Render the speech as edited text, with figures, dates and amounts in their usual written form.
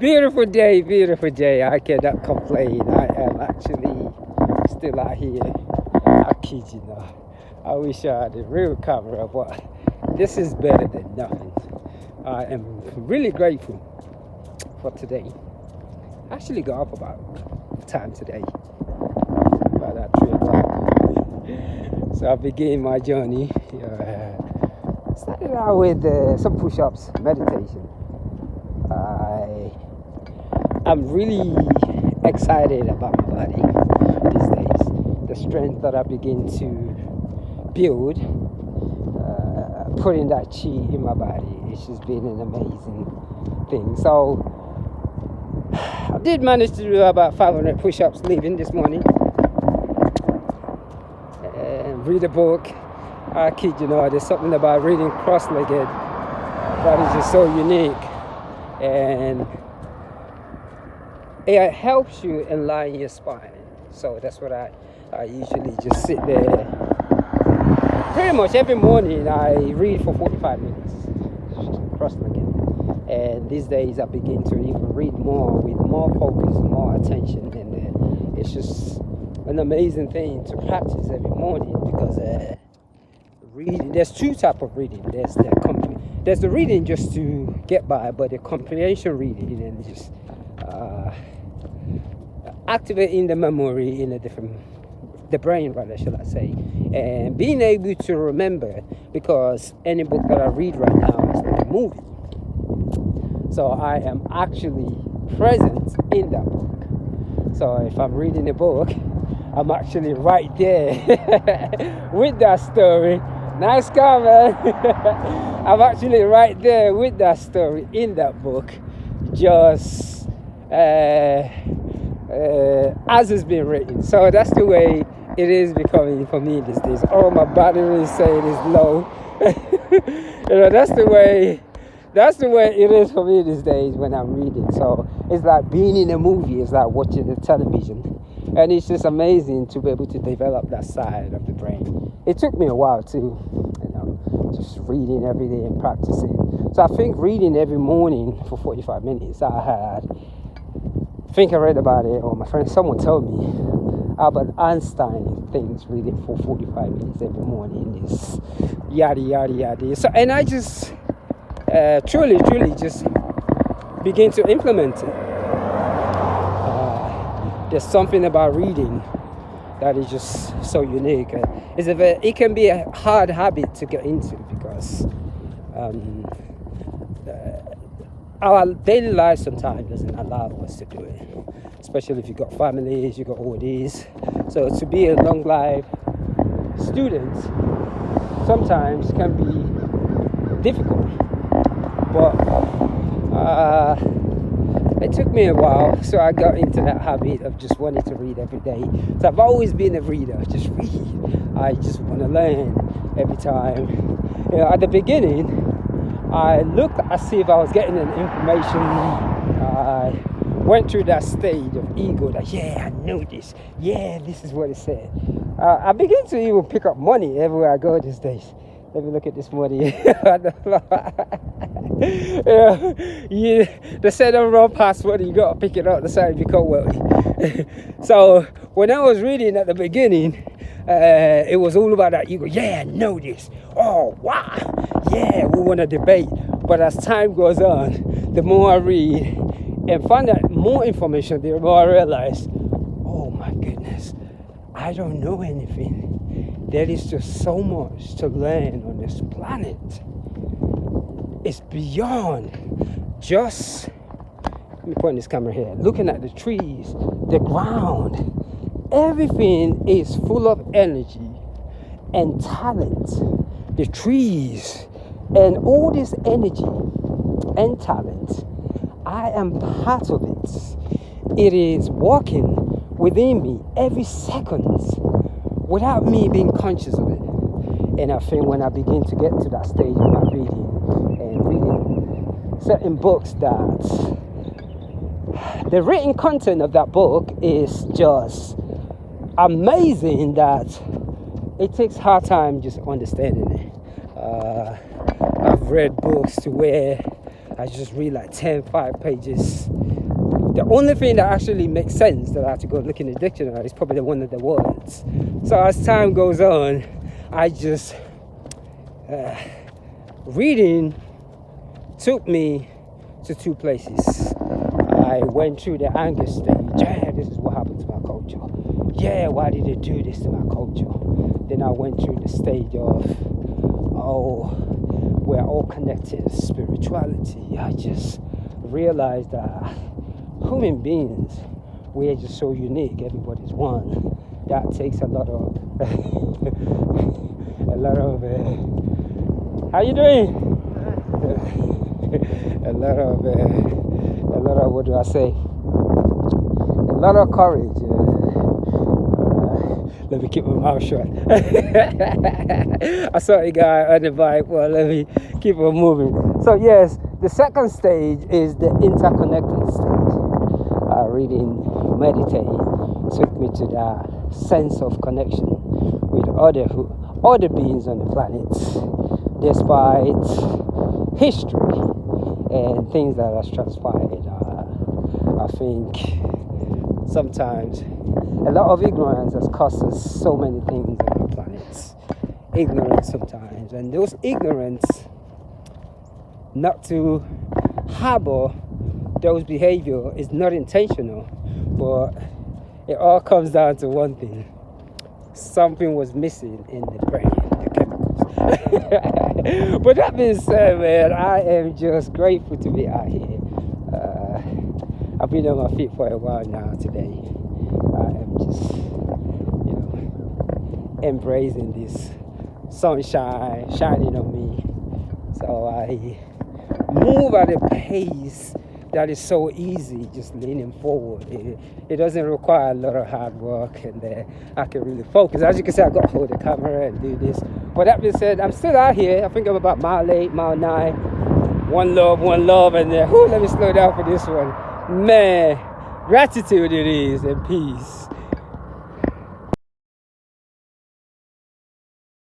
Beautiful day, beautiful day. I cannot complain. I am actually still out here. I kid you not. I wish I had a real camera, but this is better than nothing. I am really grateful for today. I actually got up about time today, about that 3 o'clock. So I began my journey. Started out with some push-ups, meditation. I'm really excited about my body these days. The strength that I begin to build, putting that chi in my body, it's just been an amazing thing. So I did manage to do about 500 push-ups leaving this morning. And read a book. I kid you not, there's something about reading cross-legged that is just so unique. And it helps you align your spine. So that's what I usually just sit there. Pretty much every morning I read for 45 minutes, cross-legged. And these days I begin to even read more with more focus, more attention. And it's just an amazing thing to practice every morning because reading, there's two types of reading. There's the reading just to get by, but the comprehension reading and just activating the memory in the brain rather, shall I say, and being able to remember, because any book that I read right now is like a movie. So I am actually present in that book. So if I'm reading a book, I'm actually right there with that story. Nice car, man. I'm actually right there with that story in that book, just as it's been written. So that's the way it is becoming for me these days. Oh, my battery is saying it's low. That's the way it is for me these days when I'm reading. So it's like being in a movie. It's like watching the television. And it's just amazing to be able to develop that side of the brain. It took me a while too, just reading every day and practicing. So I think reading every morning for 45 minutes, I read about it, or my friend, someone told me, Albert Einstein thinks reading for 45 minutes every morning is yada, yada, yada. So, and I just truly just begin to implement it. There's something about reading that is just so unique. It can be a hard habit to get into because our daily life sometimes doesn't allow us to do it, especially if you've got families, you've got all these. So to be a long life student sometimes can be difficult, but it took me a while, so I got into that habit of just wanting to read every day. So I've always been a reader, just read. I just want to learn every time. At the beginning, I looked as if I was getting an information. I went through that stage of ego that, yeah, I know this. Yeah, this is what it said. I begin to even pick up money everywhere I go these days. Let me look at this money. They said on wrong password, you gotta pick it up. That's how you become wealthy. So when I was reading at the beginning, it was all about that ego. Yeah, I know this. Oh wow. Yeah, we want to debate. But as time goes on, the more I read and find out more information, the more I realize, oh my goodness, I don't know anything. There is just so much to learn on this planet. It's beyond just, let me point this camera here, looking at the trees, the ground. Everything is full of energy and talent. The trees and all this energy and talent, I am part of it. It is working within me every second, without me being conscious of it. And I think when I begin to get to that stage of my reading certain books, that the written content of that book is just amazing, that it takes hard time just understanding it. I've read books to where I just read like 10, 5 pages. The only thing that actually makes sense that I have to go look in the dictionary is probably one of the words. So as time goes on, I just reading took me to 2 places. I went through the anger stage. Yeah, this is what happened to my culture. Yeah, why did they do this to my culture? Then I went through the stage of, oh, we're all connected, spirituality. I just realized that human beings, we're just so unique. Everybody's one. That takes a lot of, how you doing? a lot of, what do I say? A lot of courage. Let me keep my mouth shut. I saw a guy on the bike. Well, let me keep on moving. So yes, the second stage is the interconnected stage. Reading, meditating took me to that sense of connection with other beings on the planet, despite history and things that has transpired. I think sometimes a lot of ignorance has cost us so many things on the planet. Ignorance sometimes, and those ignorance, not to harbor those behavior is not intentional, but it all comes down to one thing. Something was missing in the brain, the chemicals. But that being said, man, I am just grateful to be out here. I've been on my feet for a while now today. I am just, embracing this sunshine shining on me. So I move at a pace that is so easy, just leaning forward. It doesn't require a lot of hard work, and I can really focus. As you can see, I got to hold the camera and do this. But that being said, I'm still out here. I think I'm about mile 8, mile 9. One love, and then, let me slow down for this one. Man, gratitude it is, and peace.